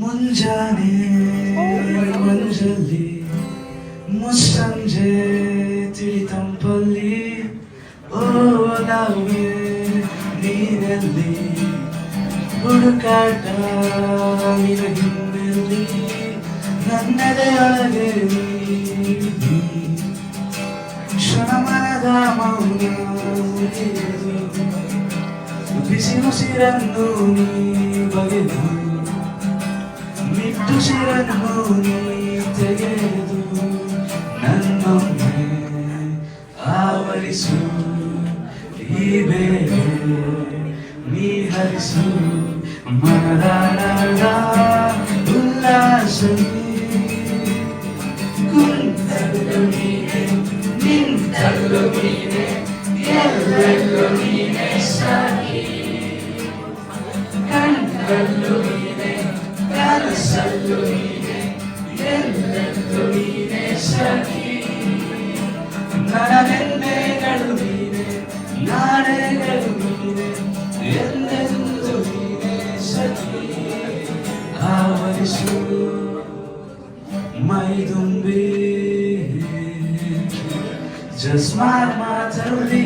ಮುಂಜಾನೆ ಮಂಜಲ್ಲಿ ಮುಸ್ಸಂಜೆ ತಿಳಿತಂಪಲ್ಲಿ ಓ ನಾವೇ ನೀರಲ್ಲಿ ಹುಡುಕಾಟ ನಿನ ಹಿನ್ನೆಲ್ಲಿ ನನ್ನೆದೆಯೊಳಗೆ ಕ್ಷಣಮನದ ಮೌನ ಮುರಿದು ಬಿಸಿ ಉಸಿರನ್ನು ನೀ ಬಗೆದು ನಿಟ್ಟುಸಿರನ್ನು ನೀ ತೆಗೆದು ನನ್ನೊಮ್ಮೆ ಆವರಿಸು ಈ ಬೇರೆ ನೀ ಹರಿಸು ಮನದಾಳದ ಉಲ್ಲಾಸವೇ ಕುಂತಲ್ಲೂ ನೀನೆ ನಿಂತಲ್ಲೂ ನೀನೆ ಎಲ್ಲೆಲ್ಲೂ ನೀನೆ ಸಾಗಿ ಕಣ್ಣಲ್ಲೂ ನೀನೆ ಕನಸಲ್ಲೂ ನೀನೆ ಎಲ್ಲೆಲ್ಲೂ ನೀನೆ ಸಾಗಿ ನನ್ನ ನೆನ್ನೆಗಳು ನೀನೆ ನಾಳೆಗಳು ನೀನೆ ಎಲ್ಲೆಲ್ಲೂ ನೀನೆ ಸಖಿ ಆವರಿಸು ಮೈದುಂಬಿ just my ಮಾತಲ್ಲಿ